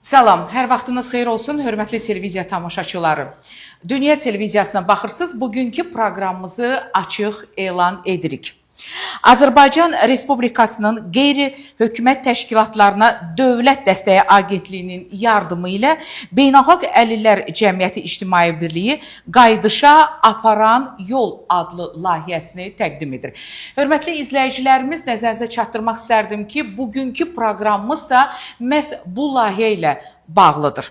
Salam, hər vaxtınız xeyir olsun, hörmətli televiziya tamaşaçıları. Dünya televiziyasına baxırsınız, bugünkü proqramımızı açıq elan edirik. Azərbaycan Respublikasının qeyri-hökumət təşkilatlarına Dövlət Dəstəyi Agentliyinin yardımı ilə Beynəlxalq Əlillər Cəmiyyəti İctimai Birliyi Qaydışa Aparan Yol adlı layihəsini təqdim edir. Hörmətli izləyicilərimiz, nəzərinizə çatdırmaq istərdim ki, bugünkü proqramımız da məhz bu layihə ilə bağlıdır.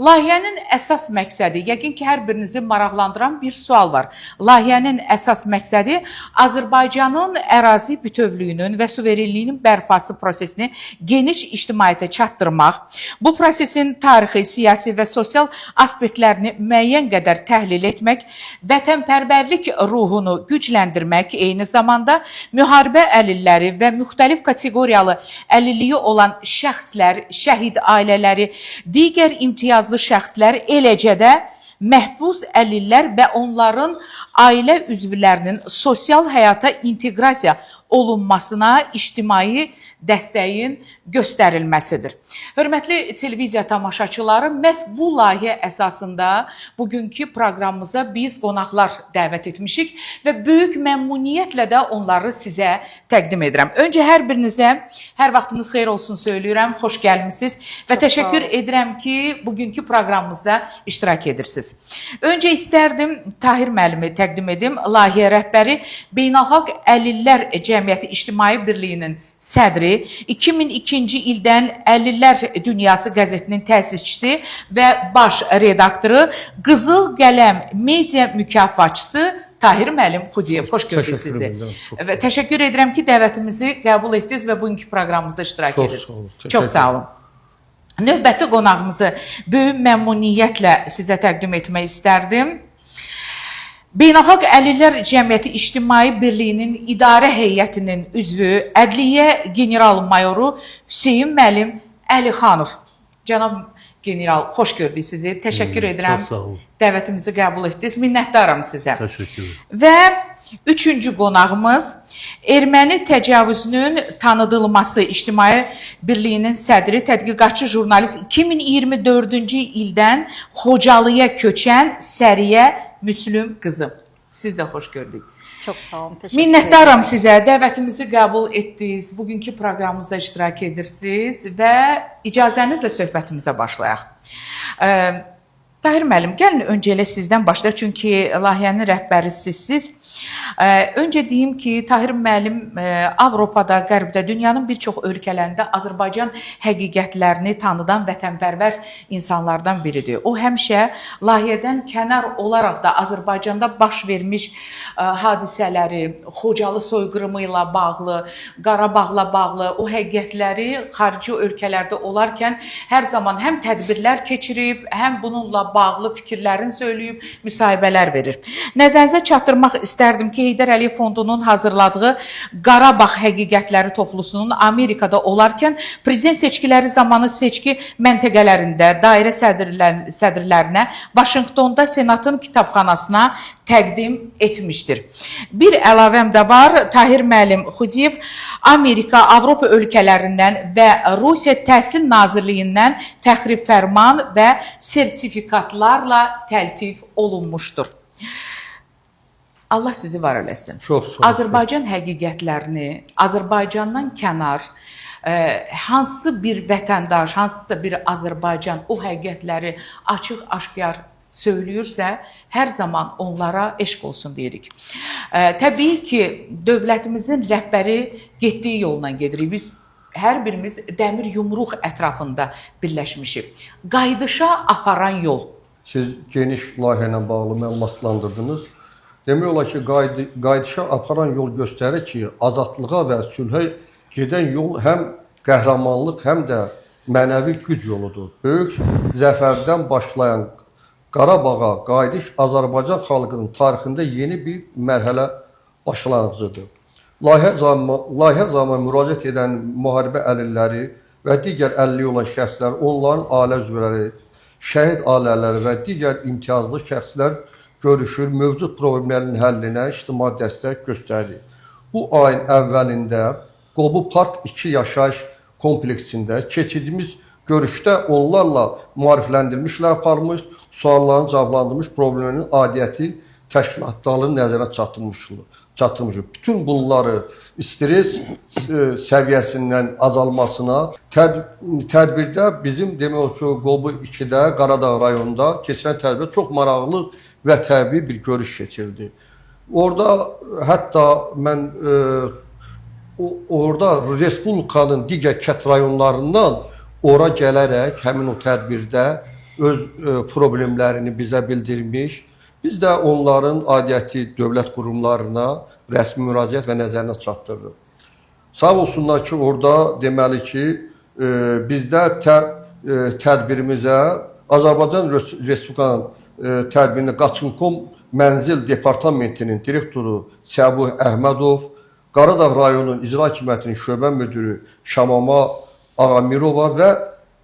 Layihənin əsas məqsədi, yəqin ki, hər birinizi maraqlandıran bir sual var. Layihənin əsas məqsədi Azərbaycanın ərazi bütövlüyünün və suverenliyinin bərpası prosesini geniş ictimaiyyətə çatdırmaq, bu prosesin tarixi, siyasi və sosial aspektlərini müəyyən qədər təhlil etmək, vətənpərvərlik ruhunu gücləndirmək, eyni zamanda müharibə əlilləri və müxtəlif kateqoriyalı əlilliyi olan şəxslər, şəhid ailələri, digər imtiyazlı şəxslər, eləcə də məhbus əlillər və onların ailə üzvlərinin sosial həyata inteqrasiya olunmasına ictimai dəstəyin göstərilməsidir. Hörmətli televiziya tamaşaçıları, məhz bu layihə əsasında bugünkü proqramımıza biz qonaqlar dəvət etmişik və böyük məmnuniyyətlə də onları sizə təqdim edirəm. Öncə hər birinizə hər vaxtınız xeyir olsun söyləyirəm, xoş gəlmisiniz və təşəkkür edirəm ki, bugünkü proqramımızda iştirak edirsiniz. Öncə istərdim Tahir müəllimi təqdim edim, layihə rəhbəri Beynəlxalq Əlillər Cəmiyyəti İctimai Birliyinin sədri, 2002-ci ildən Əlillər Dünyası qəzetinin təsisçisi və baş redaktoru, Qızıl Qələm media mükafatçısı Tahir müəllim Xudiyev. Xoş gördük sizi. Və təşəkkür edirəm ki, dəvətimizi qəbul etdiniz və bugünkü proqramımızda iştirak edirsiniz. Çox sağ olun. Növbəti qonağımızı böyük məmnuniyyətlə sizə təqdim etmək istərdim. Beynəlxalq Əlillər Cəmiyyəti İctimai Birliyinin İdarə Heyətinin üzvü, Ədliyyə General-Mayoru Hüseyin müəllim Əlixanov. Cənab General, xoş gördük sizi. Təşəkkür edirəm. Dəvətimizi qəbul etdiniz. Minnətdaram sizə. Təşəkkür. Və üçüncü qonağımız Erməni təcavüzünün tanıdılması İctimai Birliyinin sədri, tədqiqatçı jurnalist, 2024-cü ildən Xocalıya köçən Səriyə Müslüm qızı. Siz də xoş gördük. Çox sağ olun, təşəkkür ederim. Minnətdaram sizə, dəvətimizi qəbul etdiniz, bugünkü proqramımızda iştirak edirsiniz və icazənizlə söhbətimizə başlayaq. Tahir müəllim, gəlin öncə elə sizdən başlayaq, çünki layihənin rəhbəri sizsiz. Öncə deyim ki, Tahir müəllim Avropada, Qərbdə, dünyanın bir çox ölkələrində Azərbaycan həqiqətlərini tanıdan vətənpərvər insanlardan biridir. O həmişə layihədən kənar olaraq da Azərbaycanda baş vermiş hadisələri, Xocalı soyqırımı ilə bağlı, Qarabağla bağlı o həqiqətləri xarici ölkələrdə olarkən hər zaman həm tədbirlər keçirib, həm bununla bağlı fikirlərini söyləyib, müsahibələr verir. Nəzərinizə çatdırmaq istərdim ki, Heydər Əliyev Fondunun hazırladığı Qarabağ həqiqətləri toplusunun Amerikada olarkən prezident seçkiləri zamanı seçki məntəqələrində dairə sədrlərinə Vaşinqtonda Senatın kitabxanasına təqdim etmişdir. Bir əlavəm də var, Tahir müəllim Xudiyev Amerika, Avropa ölkələrindən və Rusiya Təhsil Nazirliyindən fəxri fərman və sertifikatlarla təltif olunmuşdur. Allah sizi var eləsin. Azərbaycan həqiqətlərini, Azərbaycandan kənar hansısa bir vətəndaş, hansısa bir Azərbaycan o həqiqətləri açıq-aşkar söyləyirsə, hər zaman onlara eşq olsun deyirik. Təbii ki, dövlətimizin rəhbəri getdiyi yolla gedirik. Biz hər birimiz dəmir yumruq ətrafında birləşmişik. Qaydışa aparan yol. Siz geniş layihə ilə bağlı məlumatlandırdınız. Demək olar ki, qaydışa aparan yol göstərir ki, azadlığa və sülhə gedən yol həm qəhrəmanlıq, həm də mənəvi güc yoludur. Böyük zəfərdən başlayan Qarabağa qayıdış Azərbaycan xalqının tarixində yeni bir mərhələ başlanğıcıdır. Layihə zamanı müraciət edən müharibə əlilləri və digər əlilliyi olan şəxslər, onların ailə üzvləri, şəhid ailələri və digər imtiyazlı şəxslər görüşür, mövcud problemlərin həllinə ictimai dəstək göstərir. Bu ayın əvvəlində Qobu Park 2 yaşayış kompleksində keçidimiz görüşdə onlarla maarifləndirmişlər, aparmış, suallarını cavablandırmış, problemin adiyyəti təşkilatlarının nəzərə çatdırmışıq. Bütün bunları stres səviyyəsindən azalmasına, tədbirdə bizim demək olar ki, Qobu 2-də, Qaradağ rayonunda keçirilən tədbirdə çox maraqlı və təbii bir görüş keçirdi. Orada hətta mən orada Respublikanın digər kət rayonlarından ora gələrək həmin o tədbirdə öz problemlərini bizə bildirmiş. Biz də onların aidiyyəti dövlət qurumlarına rəsmi müraciət və nəzərinə çatdırdıq. Sağ olsunlar ki, orada deməli ki, bizdə tədbirimizə Azərbaycan Respublikanın tədbirinə Qaçınkom Mənzil Departamentinin direktoru Səbuh Əhmədov, Qaradağ rayonunun icra hakimiyyətinin şöbə müdürü Şamama Ağamirova və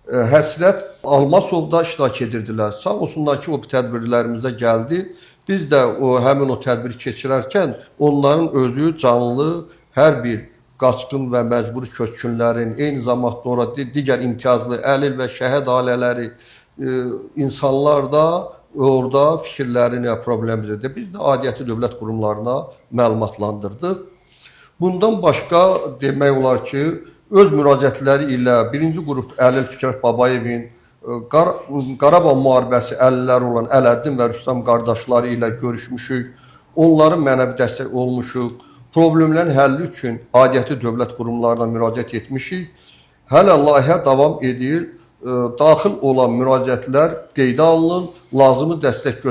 Həsrət Almasov da iştirak edirdilər. Sağ olsunlar ki, o tədbirlərimizə gəldi. Biz də həmin o tədbiri keçirərkən onların özü canlı hər bir qaçqın və məcburi köçkünlərin, eyni zamanda orada digər imtiyazlı əlil və şəhid ailələri, insanlar da orada fikirlərini, problemimizi biz də aidiyyəti dövlət qurumlarına məlumatlandırdıq. Bundan başqa demək olar ki, öz müraciətləri ilə birinci qrup Əlil Fikrət Babayevin, Qarabağ müharibəsi əlilləri olan Ələddin və Rüstəm qardaşları ilə görüşmüşük, onların mənəvi dəstək olmuşuq, problemlərin həlli üçün aidiyyəti dövlət qurumlarına müraciət etmişik. Hələ layihə davam edir, daxil olan müraciətlər qeydə alınır, lazımı dəstək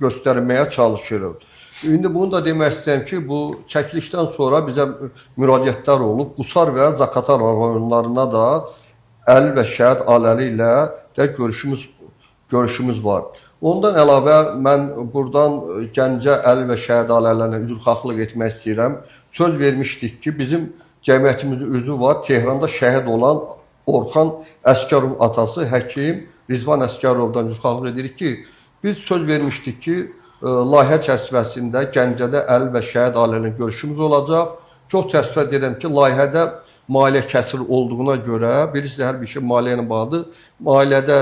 göstərməyə çalışırıq. İndi bunu da demək istəyirəm ki, bu çəkilişdən sonra bizə müraciətlər olub. Qusar və Zaqatala rayonlarına da əlil və şəhid ailələri ilə də görüşümüz var. Ondan əlavə mən buradan Gəncə əlil və şəhid ailələrinə üzrxahlıq etmək istəyirəm. Söz vermişdik ki, bizim cəmiyyətimizin üzvü var, Tehranda şəhid olan Orxan Əsgərov atası, həkim Rizvan Əsgərovdan üzrxahlıq edirik ki, biz söz vermişdik ki, layihə çərçivəsində Gəncədə əlil və şəhid ailələrinin görüşümüz olacaq. Çox təəssüf edirəm ki, layihədə maliyyə kəsir olduğuna görə, birisi hər bir şey maliyyə ilə bağlıdır. Maliyyədə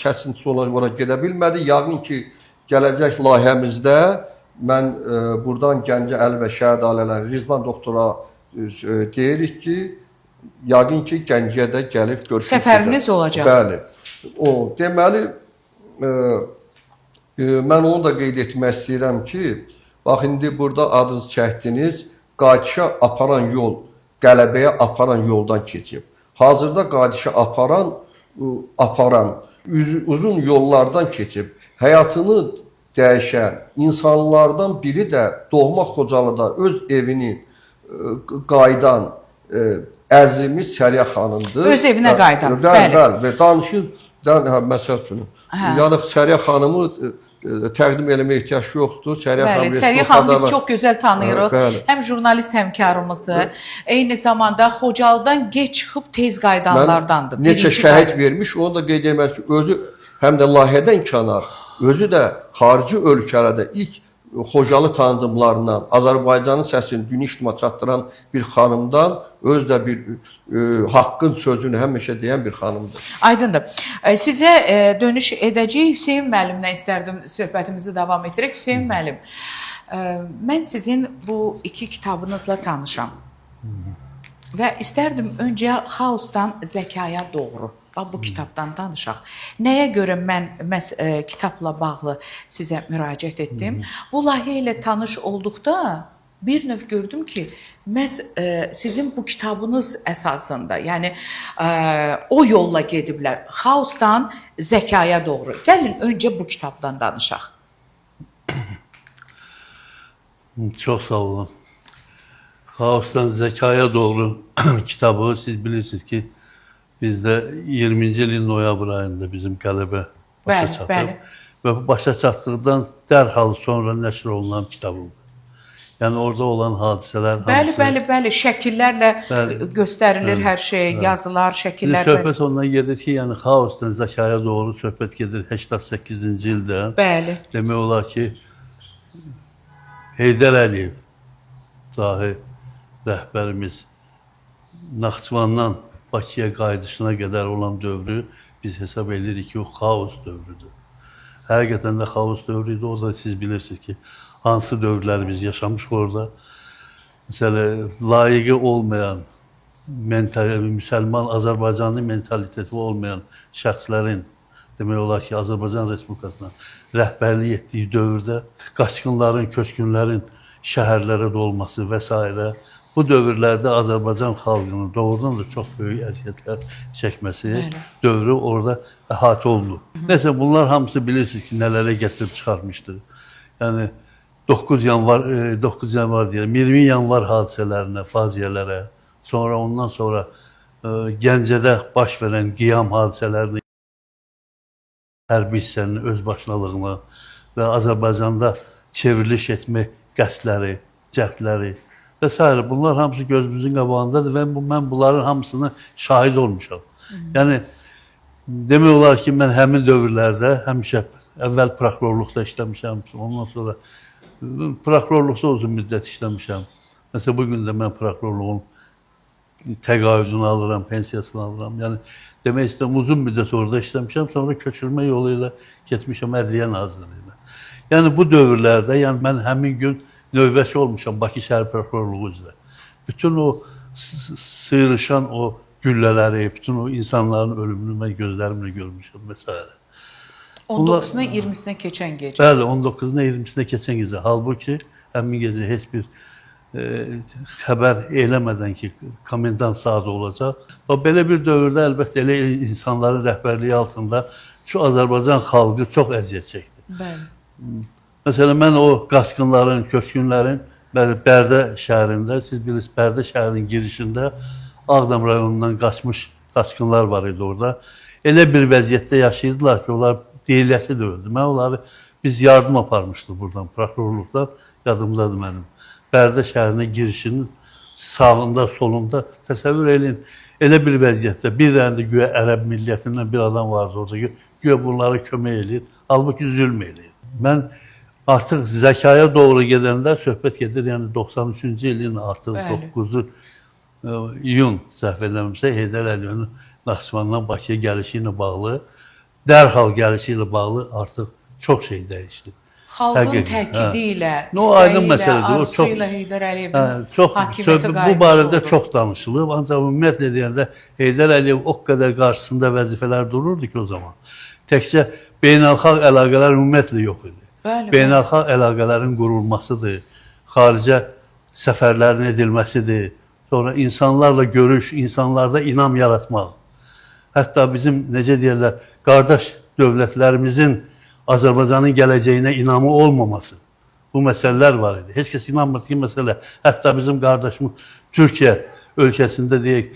kəsintisi olan ora gedə bilmədi. Yəqin ki, gələcək layihəmizdə mən buradan Gəncə əlil və şəhid ailələri Rizvan doktora deyirik ki, yəqin ki, Gəncəyə də gəlib görüşümüz olacaq. Səfəriniz olacaq. Bəli. Deməli, mən onu da qeyd etmək istəyirəm ki, bax, indi burada adınız çəkdiniz, qayıdışa aparan yol, qələbəyə aparan yoldan keçib. Hazırda qayıdışa aparan uzun yollardan keçib. Həyatını dəyişən insanlardan biri də doğma Xocalıda öz evini qayıdan əzizimiz Səriyə xanımdır. Öz evinə qayıdan, bəli. Bəli, danışın, məsəl üçün. Yəni, Səriyə xanımı təqdim eləməyə ehtiyac yoxdur. Səriyə xanım biz çox gözəl tanıyırıq. Həm jurnalist həmkarımızdır. Eyni zamanda Xocalıdan geç çıxıb tez qayıdanlardandır. Neçə şəhid vermiş, onu da qeyd etmək ki, özü həm də layihədən kənar, özü də xarici ölkələrdə ilk Xocalı tanıdımlarından, Azərbaycanın səsini dünya ictimaiyyətinə çatdıran bir xanımdan, öz də bir haqqın sözünü həmişə deyən bir xanımdır. Aydındır. Sizə dönüş edəcəyik. Hüseyn müəllimlə istərdim söhbətimizi davam etdirək. Hüseyn müəllim, mən sizin bu iki kitabınızla tanışam. Və istərdim öncə xaosdan zəkaya doğru. Bu kitabdan danışaq. Nəyə görə mən kitabla bağlı sizə müraciət etdim? Bu layihə ilə tanış olduqda bir növ gördüm ki, məhz sizin bu kitabınız əsasında, yəni o yolla gediblər. Xaosdan zəkaya doğru. Gəlin öncə bu kitabdan danışaq. Çox sağ olun. Xaosdan zəkaya doğru kitabı siz bilirsiniz ki, bizdə 20-ci ilin noyabr ayında bizim qələbə başa çatıb. Və bu başa çatdıqdan dərhal sonra nəşr olunan kitabım. Yəni orada olan hadisələr hamısı... Bəli, şəkillərlə göstərilir hər şey, yazılar, şəkillər... Söhbət ondan gedir ki, yəni xaosdan zəkaya doğru söhbət gedir 88-ci ildə. Bəli. Demək olar ki, Heydər Əliyev, dahi rəhbərimiz Naxçıvandan Bakıya qayıdışına qədər olan dövrü biz hesab edirik ki, o xaos dövrüdür. Həqiqətən də xaos dövrü idi. O da siz bilirsiniz ki, hansı dövrləri biz yaşamışıq orada. Məsələn, layiqi olmayan, müsəlman, Azərbaycanlı mentaliteti olmayan şəxslərin, demək olar ki, Azərbaycan Respublikasına rəhbərlik etdiyi dövrdə qaçqınların, köçkünlərin şəhərlərə dolması və s. Bu dövrlərdə Azərbaycan xalqının doğrudan da çox böyük əziyyətlər çəkməsi dövrü orada əhatə olunub. Nəsə, bunlar hamısı bilirsiniz ki, nələrə gətirib çıxarmışdır. Yəni, 9 yanvar deyirəm, 20 yanvar hadisələrinə, faciələrə, sonra ondan sonra Gəncədə baş verən qiyam hadisələrini, hərbi hissənin özbaşınalığına və Azərbaycanda çevriliş etmək qəsdləri, cəhdləri və s. Bunlar hamısı gözümüzün qabağındadır və mən bunların hamısını şahid olmuşam. Yəni, demək olar ki, mən həmin dövrlərdə həmişə əvvəl prokurorluqda işləmişəm, ondan sonra prokurorluqda uzun müddət işləmişəm. Məsələn, bugün də mən prokurorluğun təqaüdünü alıram, pensiyasını alıram. Yəni, demək istəyirəm, uzun müddət orada işləmişəm, sonra köçürmə yolu ilə getmişəm Ədliyyə Nazirliyinə. Yəni, bu dövrlərdə, yəni mən həmin gün növbəçi olmuşam Bakı şəhər prokurorluğu üzrə. Bütün o sıyrışan o güllələri, bütün o insanların ölümünü mən gözlərimlə görmüşəm və s. 19-una 20-sinə keçən gecə. Bəli, 19-una 20-sinə keçən gecə. Halbuki həmin gecə heç bir xəbər eləmədən ki, komendant saatı olacaq. Və belə bir dövrdə əlbəttə elə insanların rəhbərliyi altında Azərbaycan xalqı çox əziyyət çəkdi. Bəli. Məsələn, mən o qaçqınların, köçkünlərin Bərdə şəhərində, siz bilirsiniz, Bərdə şəhərinin girişində Ağdam rayonundan qaçmış qaçqınlar var idi orada. Elə bir vəziyyətdə yaşayırdılar ki, onlar deyiləsi də öldü. Mən onları, biz yardım aparmışdıq buradan, prokurorluqdan, yadımdadır mənim. Bərdə şəhərinə girişinin sağında, solunda təsəvvür edin. Elə bir vəziyyətdə, bir dənə də güya ərəb milliyyətindən bir adam vardı orada, güya bunlara kömək eləyir, halbuki zülm eləyir. Mən artıq zəkaya doğru gedəndə söhbət gedir, yəni 93-cü ilin artıq 9-u iyun səhv edəmirəmsə, Heydər Əliyevin Naxçıvandan Bakıya gəlişi ilə bağlı, dərhal gəlişi ilə bağlı artıq çox şey dəyişdi. Xalqın təkidi ilə, istəyi ilə, arzusu ilə Heydər Əliyevin hakimiyyəti qayıtmış bu barədə çox danışılıb, ancaq ümumiyyətlə deyəndə Heydər Əliyev o qədər qarşısında vəzifələr dururdu ki, o zaman. Təkcə beynəlxalq əlaqələr ümumiyyətlə yox idi. Beynəlxalq əlaqələrin qurulmasıdır, xaricə səfərlərin edilməsidir, sonra insanlarla görüş, insanlarda inam yaratmaq. Hətta bizim, necə deyərlər, qardaş dövlətlərimizin Azərbaycanın gələcəyinə inamı olmaması. Bu məsələlər var idi. Heç kəs inanmırdı ki, məsələ, hətta bizim qardaşımız Türkiyə ölkəsində deyək,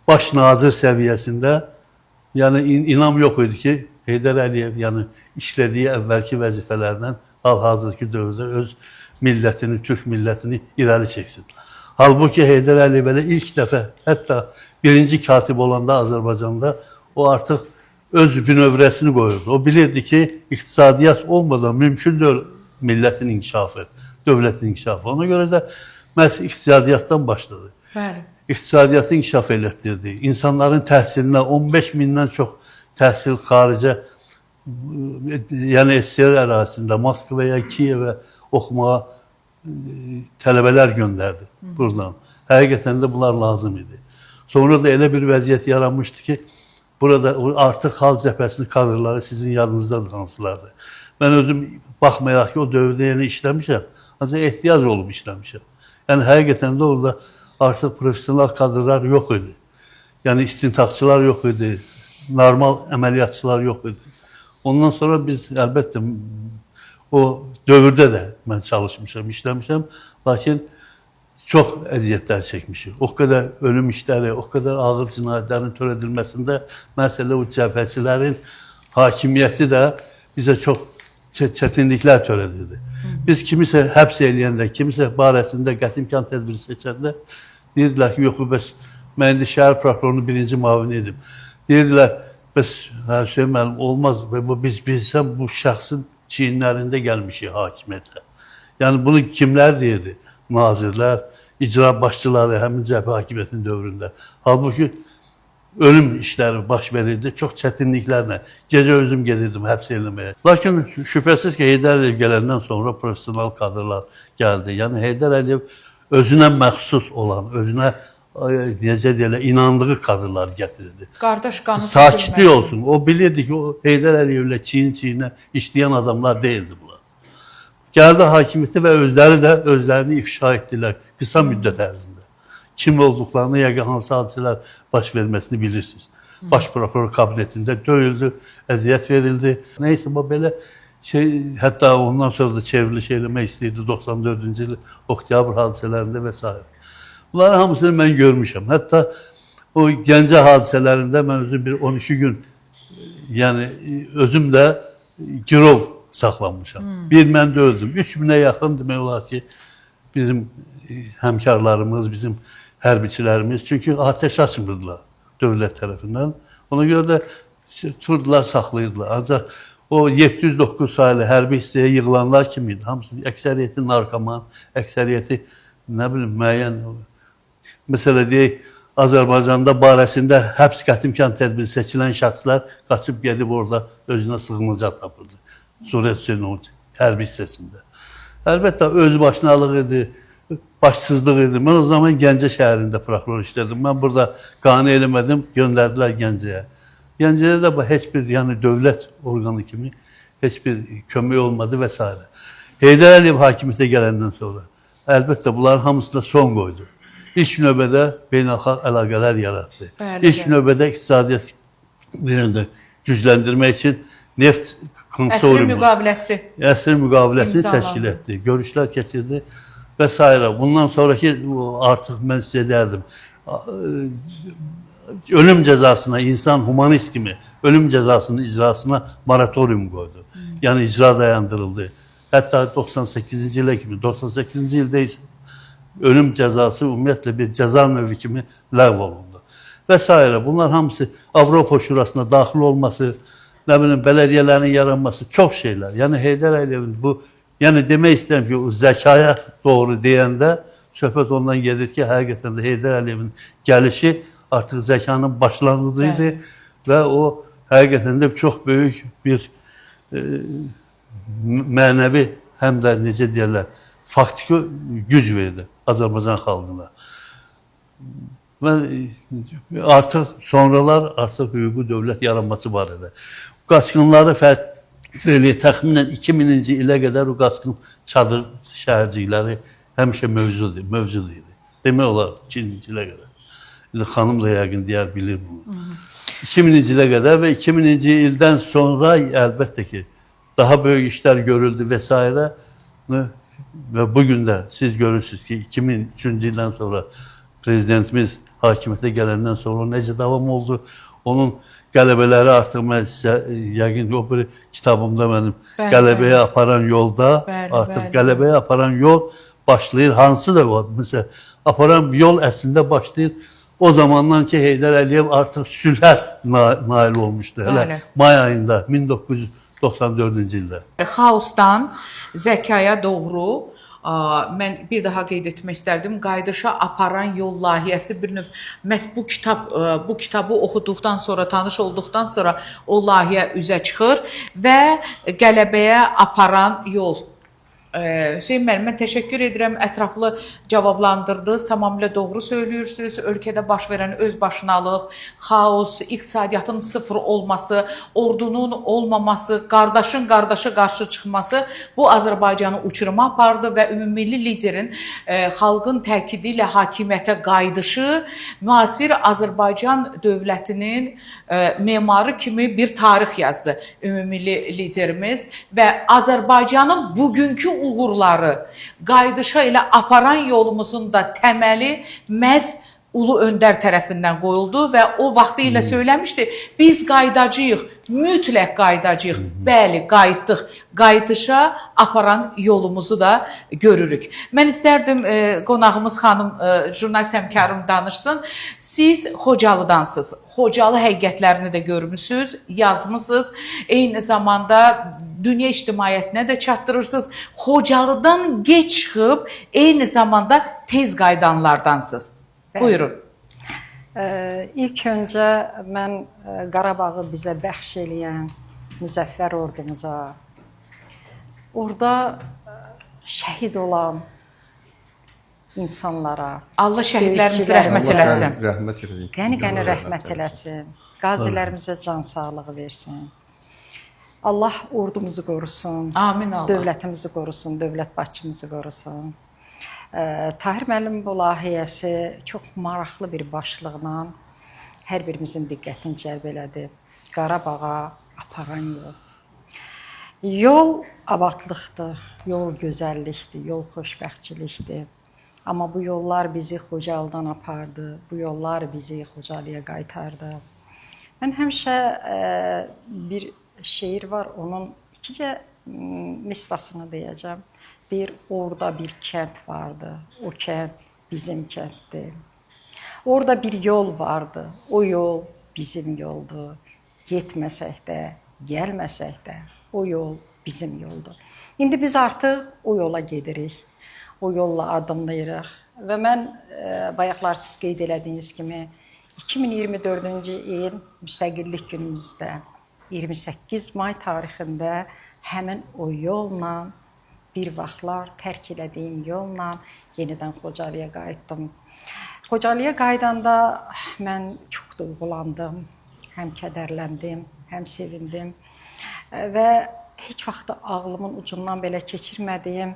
baş nazir səviyyəsində, yəni inam yox idi ki, Heydər Əliyev, yəni işlədiyi əvvəlki vəzifələrdən hal-hazırki dövrdə öz millətini, Türk millətini irəli çəksin. Halbuki Heydər Əliyev elə ilk dəfə, hətta birinci katib olanda Azərbaycanda o artıq öz bünövrəsini qoyurdu. O bilirdi ki, iqtisadiyyat olmadan mümkün deyil millətin inkişafı, dövlətin inkişafı. Ona görə də məhz iqtisadiyyatdan başladı. Bəli. İqtisadiyyatı inkişaf elətdirdi. İnsanların təhsilinə 15 mindən çox təhsil xaricə, yəni SSR ərazisində, Moskvaya, Kiyevə oxumağa tələbələr göndərdi buradan. Həqiqətən də bunlar lazım idi. Sonra da elə bir vəziyyət yaranmışdı ki, burada artıq xalq cəbhəsinin kadrları sizin yadınızdadır hansılardır. Mən özüm baxmayaraq ki, o dövrdə yeni işləmişəm, ancaq ehtiyac olub işləmişəm. Yəni, həqiqətən də orada artıq profesional kadrlar yox idi. Yəni, istintaqçılar yox idi, normal əməliyyatçılar yox idi. Ondan sonra biz, əlbəttə, o dövrdə də mən çalışmışam, işləmişəm, lakin çox əziyyətlər çəkmişik. O qədər ölüm işləri, o qədər ağır cinayətlərin törədilməsində məsələ o cəbhəçilərin hakimiyyəti də bizə çox çətinliklər törədirdi. Biz kimisə həbs eləyəndə, kimisə barəsində qəti imkan tədbiri seçəndə deyirdilər ki, yox, bəs mən indi şəhər prokurorunun birinci mavini edim. Deyirdilər, bəs Hüseyin müəllim, olmaz, biz bilsəm bu şəxsin çiyinlərində gəlmişik hakimiyyətə. Yəni bunu kimlər deyirdi? Nazirlər, icra başçıları, həmin cəbhə hakimiyyətinin dövründə. Halbuki ölüm işləri baş verirdi. Çox çətinliklərlə. Gecə özüm gedirdim həbs eləməyə. Lakin şübhəsiz ki, Heydər Əliyev gələndən sonra professional kadrlar gəldi. Yəni Heydər Əliyev özünə məxsus olan, özünə necə deyirlər, inandığı kadrlar gətirdi. Qardaş qanı Sakitlik olsun. O bilirdi ki, o Heydər Əliyevlə çiyin-çiyinə işləyən adamlar deyildi bunlar. Gəldi hakimiyyəti və özləri də özlərini ifşa etdilər qısa müddət ərzində. Kim olduqlarını, yəqin hansı hadisələr baş verməsini bilirsiniz. Baş prokuror kabinetində döyüldü, əziyyət verildi. Neysə, bu belə şey, hətta ondan sonra da çevriliş eləmək istəyirdi 94-cü il oktyabr hadisələrində və s. Bunların hamısını mən görmüşəm. Hətta o Gəncə hadisələrində mən özüm bir 12 gün, yəni özüm də girov saxlanmışam. Bir mən də öldüm. 3000-ə yaxın demək olar ki, bizim həmkarlarımız, bizim hərbiçilərimiz, çünki ateş açmırdılar dövlət tərəfindən. Ona görə də tuturdular, saxlayırdılar. Ancaq o 709 sayılı hərbi hissəyə yığılanlar kim idi? Hamısı, əksəriyyəti narkoman, əksəriyyəti, nə bilim, müəyyən, məsələ deyək, Azərbaycanda barəsində həbs qətimkan tədbiri seçilən şəxslər qaçıb gedib orada özünə sığınacaq tapırdı. Suriya Hüseynovun hərbi hissəsində. Əlbəttə, özbaşınalıq idi, başsızlıq idi. Mən o zaman Gəncə şəhərində prokuror işlədim. Mən burada qane eləmədim, göndərdilər Gəncəyə. Gəncəyə də heç bir, yəni dövlət orqanı kimi heç bir kömək olmadı və s. Heydər Əliyev hakimiyyətə gələndən sonra əlbəttə bunların hamısına son qoydu. İlk növbədə beynəlxalq əlaqələr yaratdı. İlk növbədə iqtisadiyyat gücləndirmək üçün neft konsorsiumu, əsr müqaviləsini təşkil etdi. Görüşlər keçirdi və s. Bundan sonraki artıq mən sizə deyərdim, ölüm cəzasına, insan humanist kimi ölüm cəzasının icrasına moratorium qoydu. Yəni icra dayandırıldı. Hətta 98-ci ilə kimi, 98-ci ildə isə ölüm cəzası ümumiyyətlə bir cəza növü kimi ləğv olundu. Və s. Bunlar hamısı Avropa Şurasına daxil olması, nə bilim, bələdiyyələrin yaranması, çox şeylər. Yəni Heydər Əliyevin bu, yəni demək istəyirəm ki, o zəkaya doğru deyəndə söhbət ondan gedir ki, həqiqətən də Heydər Əliyevin gəlişi artıq zəkanın başlanğıcı idi və o həqiqətən də çox böyük bir mənəvi, həm də necə deyərlər, faktiki güc verdi Azərbaycan xalqına. Və artıq sonralar artıq hüquqi dövlət yaranması var idi. Qaçqınları təxminən 2000-ci ilə qədər o qaçqın çadır şəhərcikləri həmişə mövcud idi. Demək olar 2-ci ilə qədər. Xanım da yəqin deyər, bilir bunu. 2000-ci ilə qədər və 2000-ci ildən sonra əlbəttə ki, daha böyük işlər görüldü və s. Və bugün də siz görürsünüz ki, 2003-cü ildən sonra prezidentimiz hakimiyyətə gələndən sonra necə davam oldu. Onun qələbələri artıq mən sizə, yəqin o bir kitabımda mənim qələbəyə aparan yolda, artıq qələbəyə aparan yol başlayır. Hansı da var? Məsələn, aparan yol əslində başlayır o zamandan ki, Heydər Əliyev artıq sülhə nail olmuşdu. Hələ may ayında, 1994-cü ildə. Xaosdan zəkaya doğru mən bir daha qeyd etmək istərdim. Qayıdışa aparan yol layihəsi bir növ məhz bu kitabı oxuduqdan sonra, tanış olduqdan sonra o layihə üzə çıxır və qələbəyə aparan yol. Hüseyin müəllim, mən təşəkkür edirəm, ətraflı cavablandırdınız, tamamilə doğru söylüyorsunuz. Ölkədə baş verən özbaşınalıq, xaos, iqtisadiyyatın sıfır olması, ordunun olmaması, qardaşın qardaşa qarşı çıxması bu Azərbaycanı uçuruma apardı və ümummilli liderin xalqın təkidi ilə hakimiyyətə qayıdışı müasir Azərbaycan dövlətinin memarı kimi bir tarix yazdı ümummilli liderimiz və Azərbaycanın bugünkü uğurları qayıdışa ilə aparan yolumuzun da təməli məhz Ulu Öndər tərəfindən qoyuldu və o vaxtı ilə söyləmişdi, biz qayıdacağıq, mütləq qayıdacağıq. Bəli, qayıtdıq. Qayıdışa aparan yolumuzu da görürük. Mən istərdim qonağımız xanım, jurnalist həmkarım danışsın. Siz Xocalıdansınız. Xocalı həqiqətlərini də görmüsünüz, yazmısınız. Eyni zamanda dünya ictimaiyyətinə də çatdırırsınız. Xocalıdan geç çıxıb, eyni zamanda tez qayıdanlardansınız. Buyurun. İlk öncə mən Qarabağı bizə bəxş eləyən müzəffər ordumuza, orada şəhid olan insanlara, Allah şəhidlərimizə rəhmət döyüşçülərimizə eləsin. Rəhmət eləsin. qəni-qəni rəhmət eləsin. Qazilərimizə can sağlığı versin. Allah ordumuzu qorusun. Amin Allah. Dövlətimizi qorusun, dövlət başçımızı qorusun. Tahir müəllim bu layihəsi çox maraqlı bir başlıqla hər birimizin diqqətini cəlb elədi. Qarabağa aparan yol. Yol abadlıqdır, yol gözəllikdir, yol xoşbəxtçilikdir. Amma bu yollar bizi Xocalıdan apardı, bu yollar bizi Xocalıya qaytardı. Mən həmişə bir şeir var, onun ikicə misrasını deyəcəm. Deyir, orada bir kənd vardı, o kənd bizim kənddir. Orada bir yol vardı, o yol bizim yoldur. Getməsək də, gəlməsək də, o yol bizim yoldur. İndi biz artıq o yola gedirik, o yolla addımlayırıq. Və mən bayaqlar siz qeyd elədiyiniz kimi 2024-cü il müstəqillik günümüzdə 28 may tarixində həmin o yolla bir vaxtlar tərk elədiyim yolla yenidən Xocalıya qayıtdım. Xocalıya qayıdanda mən çox duyğulandım, həm kədərləndim, həm sevindim və heç vaxt ağlımın ucundan belə keçirmədiyim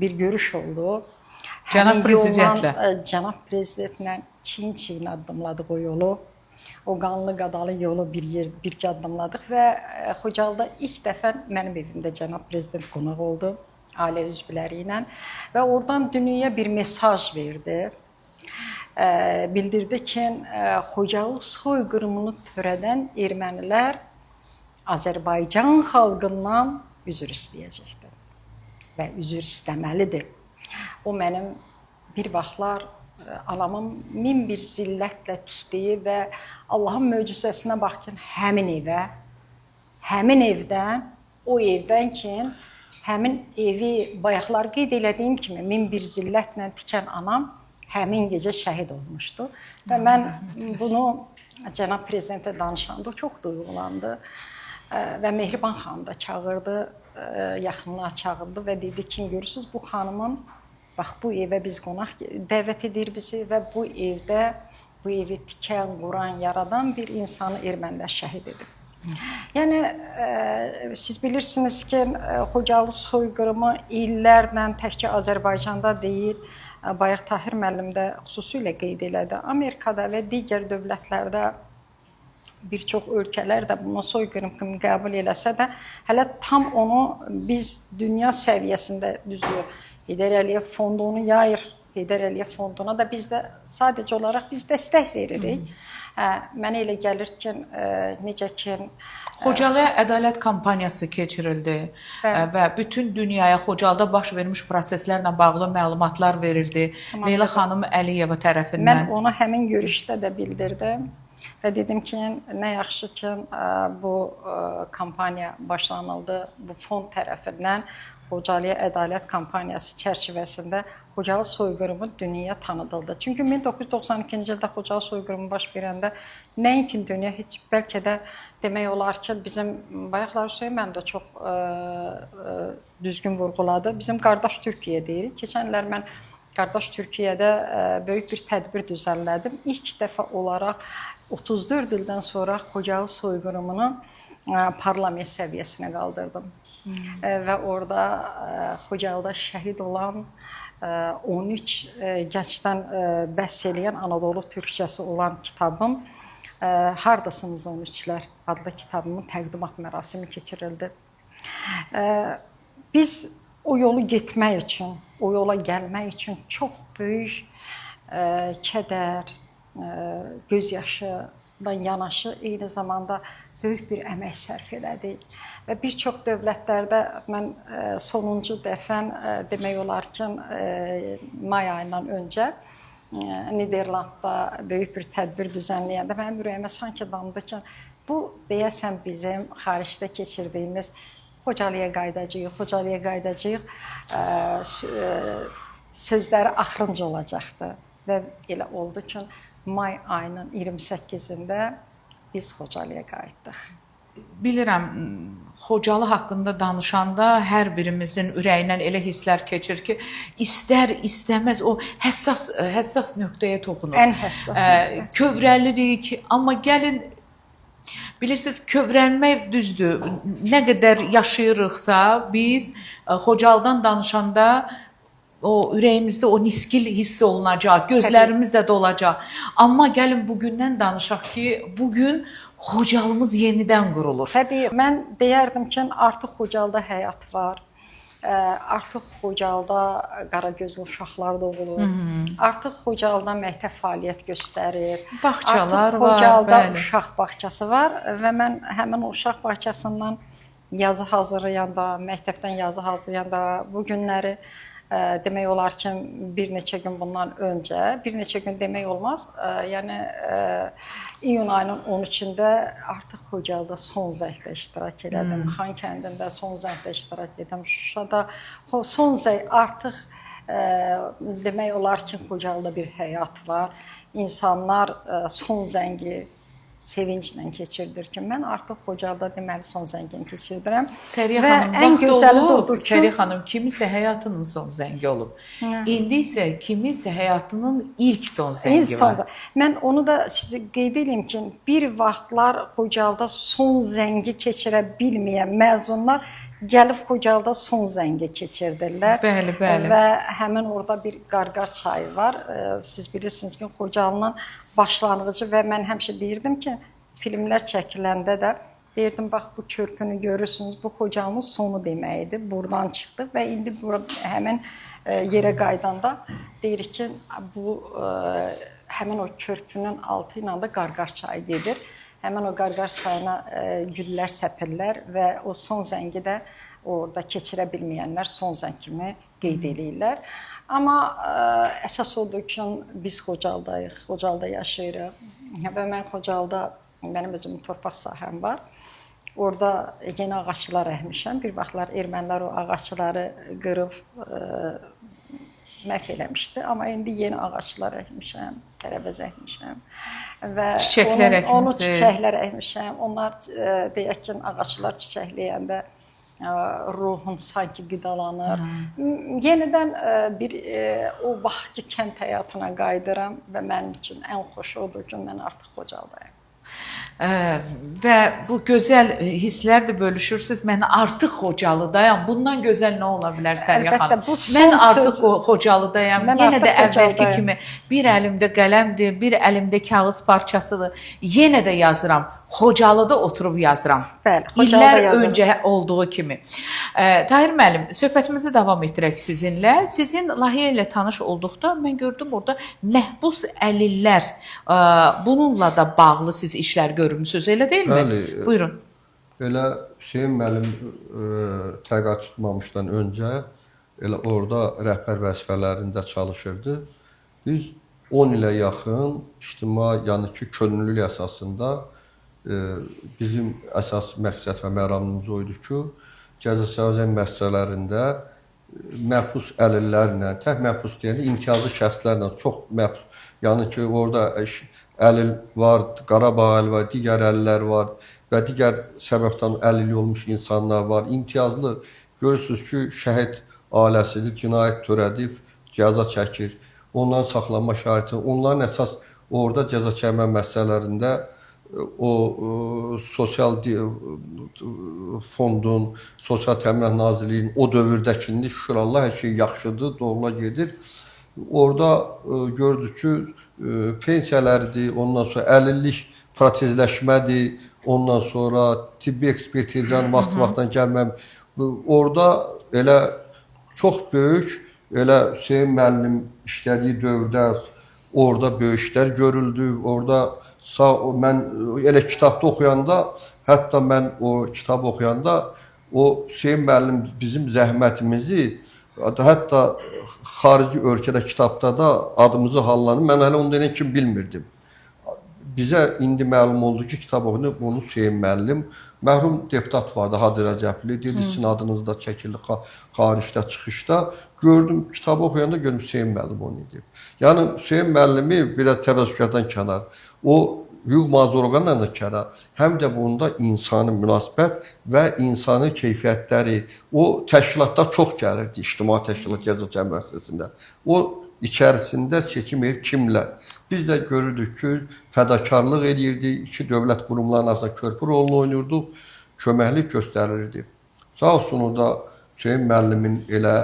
bir görüş oldu. Cənab prezidentlə. Cənab prezidentlə çiyin-çiyin addımladıq o yolu. O qanlı qadalı yolu birgə addımladıq və Xocalıda ilk dəfə mənim evimdə cənab prezident qonaq oldu, ailə üzvləri ilə və oradan dünyaya bir mesaj verdi. Bildirdi ki, Xocalı soyqırımını törədən ermənilər Azərbaycan xalqından üzr istəyəcəkdir və üzr istəməlidir. O mənim bir vaxtlar anamın min bir zillətlə tikdiyi və Allahın möcüzəsinə bax ki, həmin evə, həmin evdən, o evdən ki, həmin evi bayaqlar qeyd elədiyim kimi min bir zillətlə tikən anam həmin gecə şəhid olmuşdu. Və mən bunu cənab prezidentə danışanda çox duyğulandı və Mehriban xanım da çağırdı, yaxınlığa çağırdı və dedi ki, görürsünüz bu xanımın bax bu evə biz qonaq dəvət edir bizi və bu evdə bu evi tikən, quran, yaradan bir insanı ermənilər şəhid edib. Yəni siz bilirsiniz ki, Xocalı soyqırımı illərlə təkcə Azərbaycanda deyil, bayaq Tahir müəllim də xüsusilə qeyd elədi. Amerikada və digər dövlətlərdə bir çox ölkələr də bunu soyqırım kimi qəbul eləsə də, hələ tam onu biz dünya səviyyəsində düzdür, Heydər Əliyev fondu onu yayır. Heydər Əliyev fonduna da biz də sadəcə olaraq biz dəstək veririk. Mənə elə gəlir ki, necə ki... Xocalıya ədalət kampaniyası keçirildi və bütün dünyaya Xocalıda baş vermiş proseslərlə bağlı məlumatlar verildi Leyla xanım Əliyeva tərəfindən. Mən onu həmin görüşdə də bildirdim və dedim ki, nə yaxşı ki, bu kampaniya başlanıldı, bu fond tərəfindən Xocalıya ədalət kampaniyası çərçivəsində Xocalı soyqırımı dünyaya tanıdıldı. Çünki 1992-ci ildə Xocalı soyqırımı baş verəndə nəinki dünya, heç bəlkə də demək olar ki, bizim bayaqlar Hüseyin mən də çox düzgün vurğuladı. Bizim qardaş Türkiyə deyirik. Keçən illər mən qardaş Türkiyədə böyük bir tədbir düzənlədim. İlk dəfə olaraq 34 ildən sonra Xocalı soyqırımını parlament səviyyəsinə qaldırdım. Və orada Xocalıda şəhid olan 13 gəncdən bəhs eləyən Anadolu türkçəsi olan kitabım Hardasınız 13-lər adlı kitabımın təqdimat mərasimi keçirildi. Biz o yolu getmək üçün, o yola gəlmək üçün çox böyük kədər, gözyaşıdan yanaşı eyni zamanda böyük bir əmək sərf elədik. Və bir çox dövlətlərdə mən sonuncu dəfən demək olar ki, may ayından öncə Niderlandda böyük bir tədbir düzənləyəndə mənim ürəyimə sanki damdı ki, bu deyəsən bizim xaricdə keçirdiyimiz Xocalıya qayıdacağıq, Xocalıya qayıdacağıq sözləri axırıncı olacaqdı və elə oldu ki, may ayının 28-də biz Xocalıya qayıtdıq. Bilirəm, Xocalı haqqında danışanda hər birimizin ürəyindən elə hisslər keçir ki, istər-istəməz o həssas nöqtəyə toxunur. Ən həssas nöqtə. Kövrəlirik, amma gəlin bilirsiniz, kövrəlmək düzdür. Nə qədər yaşayırıqsa, biz Xocalıdan danışanda o ürəyimizdə o niskil hiss olunacaq, gözlərimiz də dolacaq. Amma gəlin bugündən danışaq ki, bugün Xocalımız yenidən qurulur. Təbii, mən deyərdim ki, artıq Xocalıda həyat var. Artıq Xocalıda qaragözlü uşaqlar doğulur. Artıq Xocalıda məktəb fəaliyyət göstərir. Bağçalar artıq var, Xocalıda bəli. uşaq bağçası var və mən həmin o uşaq bağçasından yazı hazırlayanda, məktəbdən yazı hazırlayanda bu günləri demək olar ki, bir neçə gün bundan öncə, bir neçə gün demək olmaz, yəni iyun ayının 13-də artıq Xocalıda son zəngdə iştirak elədim, Xankəndində son zəngdə iştirak edim, Şuşada son zəng artıq demək olar ki, Xocalıda bir həyat var, insanlar son zəngi sevinclə keçirdir ki, mən artıq Xocalıda deməli son zəngini keçirdirəm. Səriyə və xanım, ən vaxt gözəli olub, odur ki, Səriyə xanım, kimisə həyatının son zəngi olub. İndi isə kimisə həyatının ilk son zəngi var. Mən onu da sizə qeyd edeyim ki, bir vaxtlar Xocalıda son zəngi keçirə bilməyən məzunlar gəlib Xocalıda son zəngi keçirdirlər. Bəli, bəli. Və həmin orada bir Qarqar çayı var. Siz bilirsiniz ki, Xocalının başlanğıcı və mən həmişə deyirdim ki, filmlər çəkiləndə də deyirdim, bax bu körpünü görürsünüz, bu Xocalının sonu deməkdir. Buradan çıxdıq və indi həmin yerə qaydanda deyirik ki, bu həmin o körpünün altı ilə də Qarqar çayı gedir. Həmin o Qarqar çayına güllər səpirlər və o son zəngi də orada keçirə bilməyənlər son zəng kimi qeyd edirlər. Amma əsas odur ki, biz Xocalıdayıq, Xocalıda yaşayırıq və mən Xocalıda, mənim özümün torpaq sahəm var. Orada yeni ağaçlar əkmişəm. Bir vaxtlar ermənilər o ağaçları qırıb məhv eləmişdi. Amma indi yeni ağaçlar əkmişəm, tərəvəz əkmişəm. Və çiçəklər əkmişəm. Onu çiçəklər əkmişəm. Onlar deyək ki, ağaçlar çiçəkləyəndə ruhum sanki qidalanır. Yenidən bir o vaxtki kənd həyatına qayıdıram və mənim üçün ən xoşu odur ki, mən artıq Xocalıdayım. Və bu gözəl hisslər də bölüşürsüz. Mən artıq Xocalıdayam. Bundan gözəl nə ola bilər Səriyə xanım? Mən artıq Xocalıdayam. Yenə də əvvəlki kimi bir əlimdə qələmdir, bir əlimdə kağız parçasıdır. Yenə də yazıram. Xocalıda oturub yazıram. Bəli, Xocalıda İllər yazıram. öncə olduğu kimi. Tahir müəllim, söhbətimizi davam etdirək sizinlə. Sizin layihə ilə tanış olduqda mən gördüm orada məhbus əlillər. Bununla da bağlı siz işlər görmüsünüz, elə deyilmi? Bəli. Buyurun. Elə Hüseyn müəllim təqaüd tutmamışdan öncə elə orada rəhbər vəzifələrində çalışırdı. Biz 10 ilə yaxın ictimai, yəni ki, könüllülük əsasında bizim əsas məqsəd və məramımız o idi ki, cəzaçəkmə müəssisələrində məhbus əlillərlə, tək məhbus deyəndə imtiyazlı şəxslərlə çox məhbus, yəni ki, orada əlil var, Qarabağ əlil var, digər əlillər var və digər səbəbdən əlil olmuş insanlar var. İmtiyazlı görürsünüz ki, şəhid ailəsidir, cinayət törədib, cəza çəkir. Onların saxlanma şəraiti, onların əsas orada cəzaçəkmə müəssisələrində o sosial fondun, Sosial Təminat Nazirliyinin o dövrdəkində şükür Allah hər şey yaxşıdır, doğrula gedir. Orada gördük ki, pensiyalardır, ondan sonra əlillik protezləşmədir, ondan sonra tibbi ekspertizanın vaxt-vaxtdan gəlməm. Orada elə çox böyük, elə Hüseyn müəllim işlədiyi dövrdə orada böyük işlər görüldü. Orada mən elə kitabda oxuyanda, hətta mən o kitabı oxuyanda o Hüseyn müəllim bizim zəhmətimizi hətta xarici ölkədə kitabda da adımızı hallanıb. Mən hələ ondan kimi bilmirdim. bizə indi məlum oldu ki, kitab oxuyub onu Hüseyn müəllim, mərhum deputat vardı, Hadi Rəcəbli, dedi sizin adınızda çəkildi xaricdə, çıxışda. Gördüm, kitabı oxuyanda gördüm Hüseyn müəllim onu edib. Yəni Hüseyn müəllimi biraz təvəzzükardan kənar, o hüquq mühafizəçilərlə də kənar, həm də bunda insani münasibət və insani keyfiyyətləri, o təşkilatlar çox gəlirdi, ictimai təşkilat Gəncə müəssisəsində. O içərisində seçim edir kimlər. Biz də görürdük ki, fədakarlıq edirdik, iki dövlət qurumlarının arasında körpü rolunu oynuyorduk, köməklik göstərirdi. Sağ olsun o da Hüseyn müəllimin elə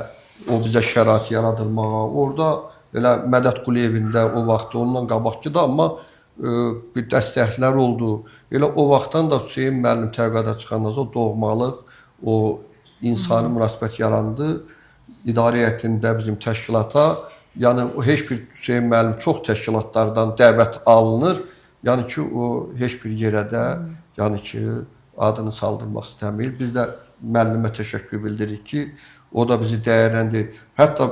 o bizə şərait yaradılmağa, orada elə Mədət Quliyevində o vaxt ondan qabaqçı da, amma bir dəstəklər oldu. Elə o vaxtdan da Hüseyn müəllim təqaüdə çıxandan sonra doğmalıq, o insani münasibət yarandı. İdarə heyətində bizim təşkilata, yəni heç bir Hüseyn müəllim çox təşkilatlardan dəvət alınır. Yəni ki, o heç bir yerə də yəni ki, adını saldırmaq istəmir. Biz də müəllimə təşəkkür bildiririk ki, o da bizi dəyərləndirir. Hətta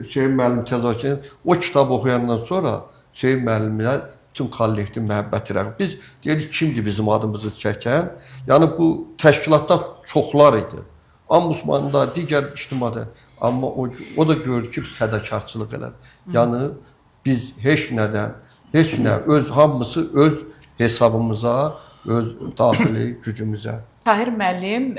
Hüseyn müəllim təzahürən o kitabı oxuyandan sonra Hüseyn müəllimə bütün kollektiv məhəbbət irəq. Biz dedik, kimdir bizim adımızı çəkən? Yəni bu təşkilatlar çoxlar idi. Ombudsmanda, digər ictimada. Amma o da gördü ki, biz fədakarçılıq elədik. Yəni biz heç nədən, heç nə, hamısı öz hesabımıza, öz daxili gücümüzə. Tahir müəllim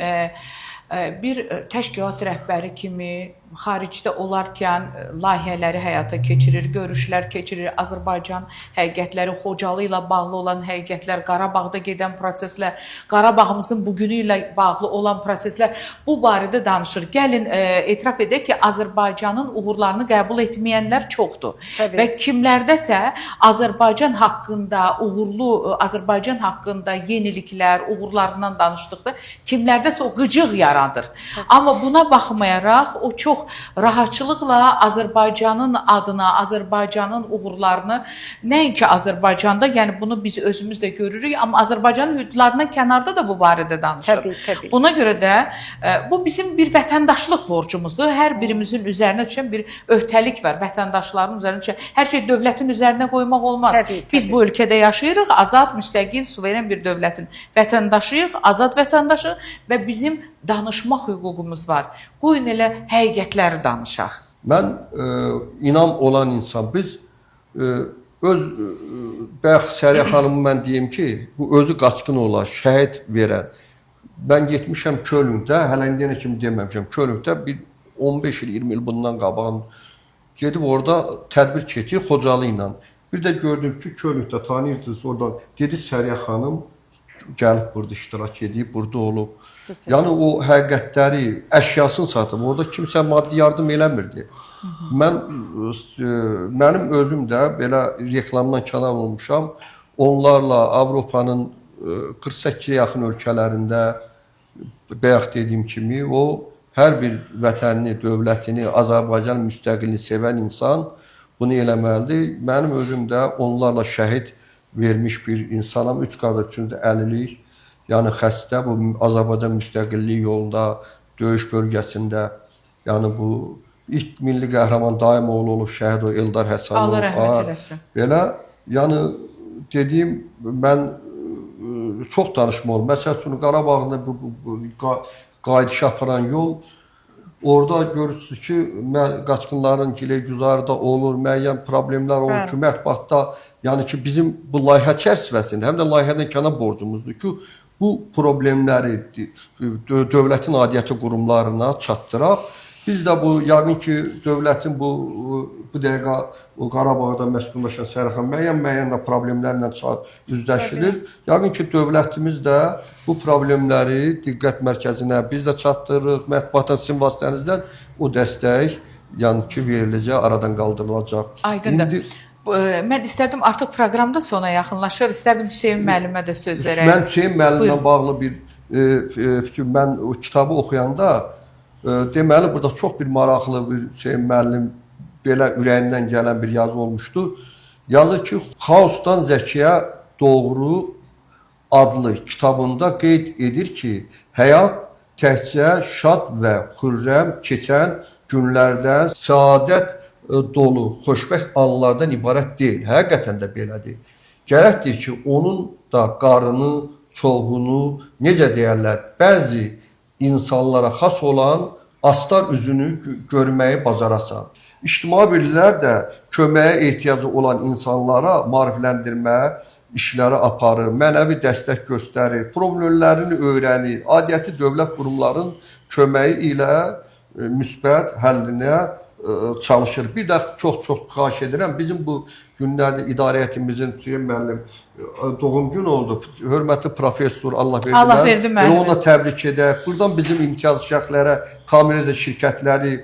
bir təşkilat rəhbəri kimi xaricdə olarkən layihələri həyata keçirir, görüşlər keçirir, Azərbaycan həqiqətləri, Xocalı ilə bağlı olan həqiqətlər, Qarabağda gedən proseslər, Qarabağımızın bugünü ilə bağlı olan proseslər bu barədə danışır. Gəlin, etiraf edək ki, Azərbaycanın uğurlarını qəbul etməyənlər çoxdur. Təbii. Və kimlərdəsə Azərbaycan haqqında, uğurlu Azərbaycan haqqında yeniliklər, uğurlarından danışdıqda kimlərdəsə o qıcıq yaradır. Amma buna baxmayaraq, o çox rahatçılıqla Azərbaycanın adına, Azərbaycanın uğurlarını, nəinki Azərbaycanda, yəni bunu biz özümüz də görürük, amma Azərbaycanın hüdudlarından kənarda da bu barədə danışır. Təbii. Buna görə də bu bizim bir vətəndaşlıq borcumuzdur. Hər birimizin üzərinə düşən bir öhdəlik var. Vətəndaşların üzərinə düşən. Hər şey dövlətin üzərinə qoymaq olmaz. Təbii. Biz bu ölkədə yaşayırıq, azad, müstəqil, suveren bir dövlətin vətəndaşıyıq, azad vətəndaşı və bizim danışmaq hüququmuz var. Qoyun elə həqiqətləri danışaq. Mən inam olan insan, biz öz bəx Səriyə xanımı mən deyim ki, bu özü qaçqın olan, şəhid verən. Mən getmişəm Kölündə, hələ indiyənə kimi deməmişəm, Kölündə bir 15 il, 20 il bundan qabağım gedib orada tədbir keçir Xocalı ilə. Bir də gördüm ki, Kölündə tanıyırsınız oradan, dedi Səriyə xanım gəlib burada iştirak edib, burada olub. Yəni o həqiqətləri, əşyasını satıb, orada kimsə maddi yardım eləmirdi. Mənim özüm də belə reklamdan kənar olmuşam. Onlarla Avropanın 48-ə yaxın ölkələrində bayaq dediyim kimi o hər bir vətənini, dövlətini, Azərbaycan müstəqilliyi sevən insan bunu eləməlidir. Mənim özüm də onlarla şəhid vermiş bir insanam. 3 qardaş üçün də 50-lik, yəni xəstə bu Azərbaycan müstəqilliyi yolunda, döyüş bölgəsində, yəni bu ilk milli qəhrəman Daimoğlu olub, şəhid o Eldar Həsənov. Allah rəhmət eləsin. Belə, yəni dediyim, mən çox danışma olub. Məsəl üçün Qarabağda qayıdış aparan yol, orada görürsünüz ki, qaçqınların gilə-güzarı da olur, müəyyən problemlər olur ki, mətbuatda, yəni ki, bizim bu layihə çərçivəsində, həm də layihədən kənar borcumuzdur ki, bu problemləri dövlətin aidiyyəti qurumlarına çatdıraq. Biz də bu, yəqin ki, dövlətin bu dəqiqə Qarabağda məskunlaşan Sərxan müəyyən də problemlərlə üzləşilir. Yəqin ki, dövlətimiz də bu problemləri diqqət mərkəzinə biz də çatdırırıq. Mətbuatın sizin vasitənizdən o dəstək, yəni ki, veriləcək, aradan qaldırılacaq. Aydındır. Mən istərdim artıq proqramda sona yaxınlaşır, istərdim Hüseyn müəllimə də söz verəyim. Mən Hüseyn müəllimlə bağlı bir fikir, mən o kitabı oxuyanda deməli, burada çox bir maraqlı bir Hüseyn müəllim belə ürəyindən gələn bir yazı olmuşdu. Yazır ki, Xaosdan Zəkiyə doğru adlı kitabında qeyd edir ki, həyat təkcə şad və xürrəm keçən günlərdən, səadət dolu, xoşbəxt anlardan ibarət deyil. Həqiqətən də belədir. gərəkdir ki, onun da qarını, çolğunu, necə deyərlər, bəzi insanlara xas olan astar üzünü görməyi bacarasan. İctimai birliklər də köməyə ehtiyacı olan insanlara maarifləndirmə işləri aparır, mənəvi dəstək göstərir, problemlərini öyrənir, adiyyəti dövlət qurumlarının köməyi ilə müsbət həllinə çalışır. Bir də çox xahiş edirəm, bizim bu günlərdə idarəyyətimizin Hüseyn müəllim doğum gün oldu. Hörmətli professor Allah verdi. Allah verdi müəllim. Onu da təbrik edək. Buradan bizim imtiyaz şəxslərə, Kamilizə şirkətləri,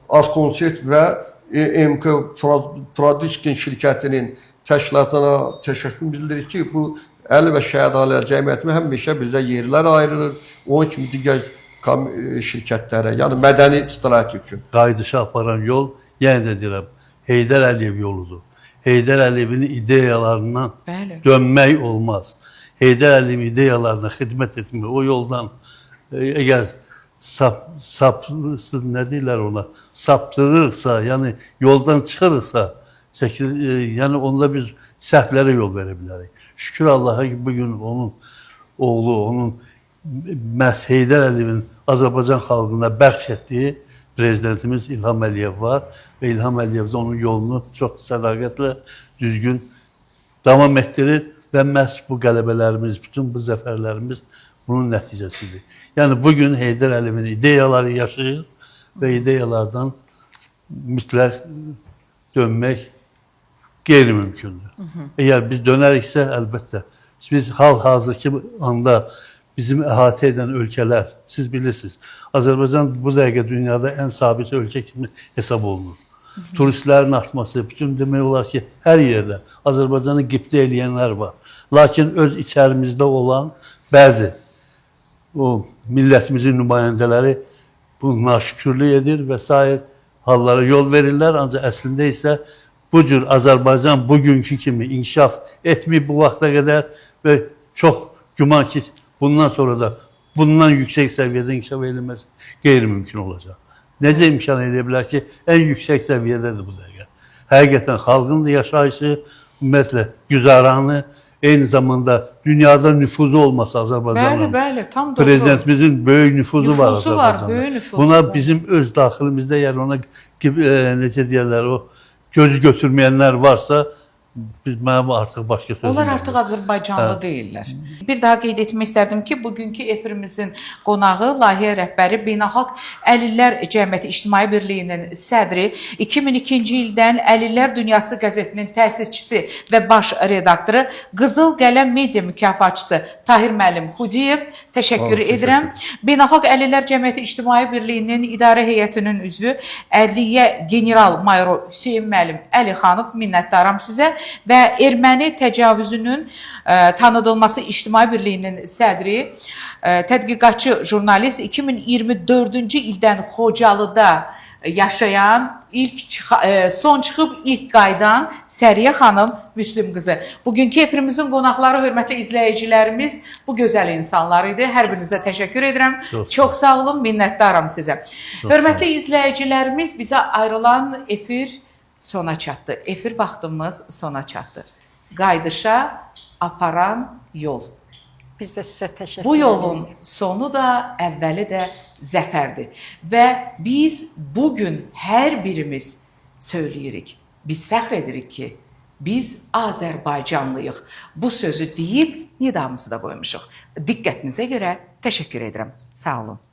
Azkonsert və MK Prodişkin şirkətinin təşkilatına təşəkkür bildiririk ki, bu Əli və Şəhid Ailələr Cəmiyyətinə həmişə bizə yerlər ayrılır. Onun kimi digər şirkətlərə, yəni mədəni istirahət üçün. Qaydışa aparan yol, yenə də deyirəm, Heydər Əliyev yoludur. Heydər Əliyevin ideyalarından dönmək olmaz. Heydər Əliyevin ideyalarına xidmət etmək, o yoldan əgər nə deyirlər ona, saptırırsa, yəni yoldan çıxırırsa, yəni onda biz səhvlərə yol verə bilərik. Şükür Allaha ki, bugün onun oğlu, onun məhz Heydər Əliyevin Azərbaycan xalqına bəxş etdiyi prezidentimiz İlham Əliyev var və İlham Əliyev də onun yolunu çox sədaqətlə, düzgün davam etdirir və məhz bu qələbələrimiz, bütün bu zəfərlərimiz bunun nəticəsidir. Yəni, bugün Heydər Əliyevin ideyaları yaşayır və ideyalardan mütləq dönmək qeyri-mümkündür. Əgər biz dönəriksə, əlbəttə, biz hal-hazırki anda bizim əhatə edən ölkələr, siz bilirsiniz, Azərbaycan bu dəqiqə dünyada ən sabit ölkə kimi hesab olunur. Turistlərin artması, bütün demək olar ki, hər yerdə Azərbaycanı qibtə eləyənlər var. Lakin öz içərimizdə olan bəzi o millətimizin nümayəndələri bu naşükürlük edir və sair hallara yol verirlər. Ancaq əslində isə bu cür Azərbaycan bugünkü kimi inkişaf etməyib bu vaxta qədər və çox güman ki, bundan sonra da bundan yüksək səviyyədə inkişaf edilməsi qeyri-mümkün olacaq. Necə imkan edə bilər ki, ən yüksək səviyyədədir bu dəqiqə. Həqiqətən xalqın da yaşayışı, ümumiyyətlə güzaranı, eyni zamanda dünyada nüfuzu olması Azərbaycanın. Bəli, tam doğru. Prezidentimizin böyük nüfuzu var Azərbaycanda. Böyük nüfuzu Buna var. bizim öz daxilimizdə, yəni ona necə deyərlər, o gözü götürməyənlər varsa, mənim artıq başqa sözüm Onlar yoxdur. artıq Azərbaycanlı deyirlər. Bir daha qeyd etmək istərdim ki, bugünkü efirimizin qonağı layihə rəhbəri Beynəlxalq Əlillər Cəmiyyəti İctimai Birliyinin sədri, 2002-ci ildən Əlillər Dünyası qəzetinin təsisçisi və baş redaktoru, Qızıl Qələm Media mükafatçısı Tahir müəllim Xudiyev. Təşəkkür edirəm. Beynəlxalq Əlillər Cəmiyyəti İctimai Birliyinin idarə heyətinin üzvü Ədliyyə General Mayoro Hüseyn müəllim Əlixanov, minnətdaram sizə. Və erməni təcavüzünün tanıdılması İctimai Birliyinin sədri, tədqiqatçı jurnalist, 2024-cü ildən Xocalıda yaşayan, son çıxıb ilk qayıdan Səriyə xanım Müslüm qızı. Bugünkü efirimizin qonaqları, hörmətli izləyicilərimiz, bu gözəl insanlar idi. Hər birinizə təşəkkür edirəm. Çox sağ olun, minnətdaram sizə. Hörmətli izləyicilərimiz, bizə ayrılan efir sona çatdı. Efir vaxtımız sona çatdı. Qaydışa aparan yol. Biz də sizə təşəkkür Bu yolun sonu da, əvvəli də zəfərdir. Və biz bugün hər birimiz söyləyirik. Biz fəxr edirik ki, biz Azərbaycanlıyıq. Bu sözü deyib nidamızı da qoymuşuq. Diqqətinizə görə təşəkkür edirəm. Sağ olun.